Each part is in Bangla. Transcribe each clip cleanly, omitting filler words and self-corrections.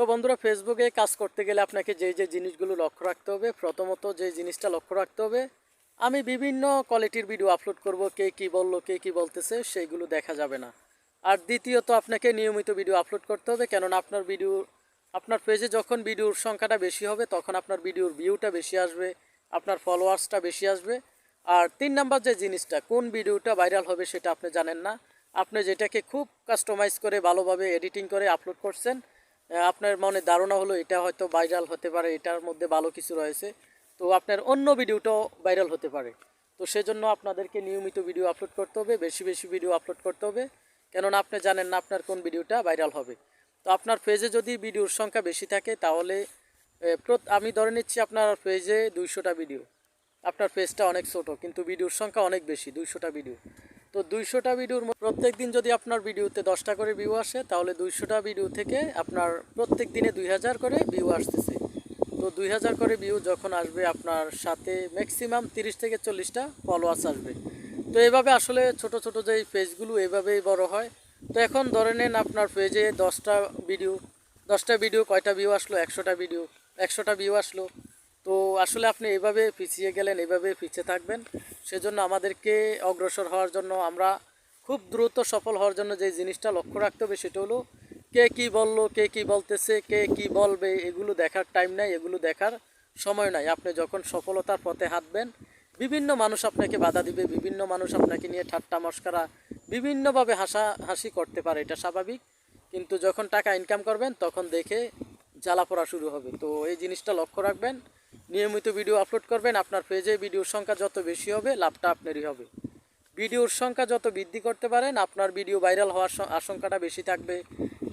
তো বন্ধুরা, ফেসবুকে কাজ করতে গেলে আপনাকে যে জিনিসগুলো লক্ষ্য রাখতে হবে, প্রথমত যে জিনিসটা লক্ষ্য রাখতে হবে, আমি বিভিন্ন কোয়ালিটির ভিডিও আপলোড করব, কে কি বললো কে কি বলতেছে সেইগুলো দেখা যাবে না। আর দ্বিতীয়ত আপনাকে নিয়মিত ভিডিও আপলোড করতে হবে, কেননা আপনার পেজে যখন ভিডিওর সংখ্যাটা বেশি হবে তখন আপনার ভিডিওর ভিউটা বেশি আসবে, আপনার ফলোয়ার্সটা বেশি আসবে। আর 3 নাম্বার যে জিনিসটা, কোন ভিডিওটা ভাইরাল হবে সেটা আপনি জানেন না। আপনি যেটাকে খুব কাস্টমাইজ করে ভালোভাবে এডিটিং করে আপলোড করছেন, আপনার মনে ধারণা হলো এটা হয়তো ভাইরাল হতে পারে, এটার মধ্যে ভালো কিছু রয়েছে, তো আপনার অন্য ভিডিওটাও ভাইরাল হতে পারে। তো সেজন্য আপনাদেরকে নিয়মিত ভিডিও আপলোড করতে হবে, বেশি বেশি ভিডিও আপলোড করতে হবে, কেননা আপনি জানেন না আপনার কোন ভিডিওটা ভাইরাল হবে। তো আপনার পেজে যদি ভিডিওর সংখ্যা বেশি থাকে তাহলে আমি ধরে নিচ্ছি আপনার পেজে 200টা ভিডিও, আপনার পেজটা অনেক ছোট কিন্তু ভিডিওর সংখ্যা অনেক বেশি, 200টা ভিডিও। তো 200টা ভিডিওর প্রত্যেক দিন যদি আপনার ভিডিওতে 10টা করে ভিউ আসে, তাহলে 200টা ভিডিও থেকে আপনার প্রত্যেক দিনে 2000 করে ভিউ আসতেছে। তো 2000 করে ভিউ যখন আসবে, আপনার সাথে ম্যাক্সিমাম 30 থেকে 40টা ফলোয়ার্স আসবে। তো এভাবে আসলে ছোট ছোট যেই পেজগুলো এভাবেই বড় হয়। তো এখন ধরে নেন আপনার পেজে 10টা ভিডিও কয়টা ভিউ আসলো? 100টা ভিউ আসলো। তো আসলে আপনি এভাবে পিছিয়ে গেলেন, এভাবে পিছিয়ে থাকবেন। সেজন্য আমাদেরকে অগ্রসর হওয়ার জন্য, আমরা খুব দ্রুত সফল হওয়ার জন্য যে জিনিসটা লক্ষ্য রাখতে হবে সেটা হলো, কে কি বললো, কে কি বলতেছে, কে কি বলবে, এগুলো দেখার টাইম নাই, এগুলো দেখার সময় নাই। আপনি যখন সফলতার পথে হাঁটবেন, বিভিন্ন মানুষ আপনাকে বাধা দিবে, বিভিন্ন মানুষ আপনাকে নিয়ে ঠাট্টা মশকরা বিভিন্নভাবে হাসাহাসি করতে পারে, এটা স্বাভাবিক। কিন্তু যখন টাকা ইনকাম করবেন তখন দেখে জ্বালা পড়া শুরু হবে। তো এই জিনিসটা লক্ষ্য রাখবেন, নিয়মিত ভিডিও আপলোড করবেন। আপনার পেজে ভিডিওর সংখ্যা যত বেশি হবে, লাভটা আপনারই হবে। ভিডিওর সংখ্যা যত বৃদ্ধি করতে পারেন, আপনার ভিডিও ভাইরাল হওয়ার আশঙ্কাটা বেশি থাকবে,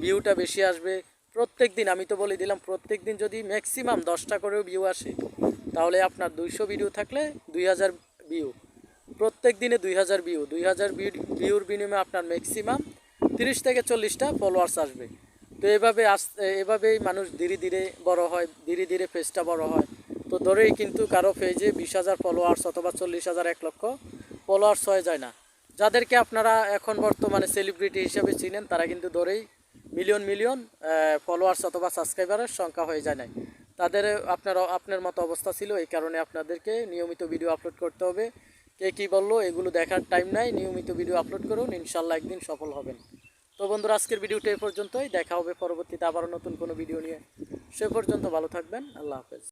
ভিউটা বেশি আসবে। প্রত্যেক দিন, আমি তো বলে দিলাম, প্রত্যেক দিন যদি ম্যাক্সিমাম 10টা করেও ভিউ আসে, তাহলে আপনার 200 ভিডিও থাকলে 2000 ভিউ, প্রত্যেক দিনে 2000 ভিউ, 2000 ভিউর বিনিময়ে আপনার ম্যাক্সিমাম 30 থেকে 40টা ফলোয়ার্স আসবে। তো এভাবেই মানুষ ধীরে ধীরে বড় হয়, ধীরে ধীরে পেজটা বড় হয়। তো ধরেই কিন্তু কারো পেজে 20,000 ফলোয়ার্স অথবা 40,000, 1 লক্ষ ফলোয়ার্স হয়ে যায় না। যাদেরকে আপনারা এখন বর্তমানে সেলিব্রিটি হিসেবে চিনেন, তারা কিন্তু ধরেই মিলিয়ন মিলিয়ন ফলোয়ার্স অথবা সাবস্ক্রাইবারের সংখ্যা হয়ে যায় নাই। তাদের আপনার মতো অবস্থা ছিল, এই কারণে আপনাদেরকে নিয়মিত ভিডিও আপলোড করতে হবে। কে কী বললো এগুলো দেখার টাইম নাই, নিয়মিত ভিডিও আপলোড করুন, ইনশাল্লাহ একদিন সফল হবেন। তো বন্ধুরা, আজকের ভিডিওটা এই পর্যন্তই। দেখা হবে পরবর্তীতে আবারও নতুন কোনো ভিডিও নিয়ে। সে পর্যন্ত ভালো থাকবেন। আল্লাহ হাফেজ।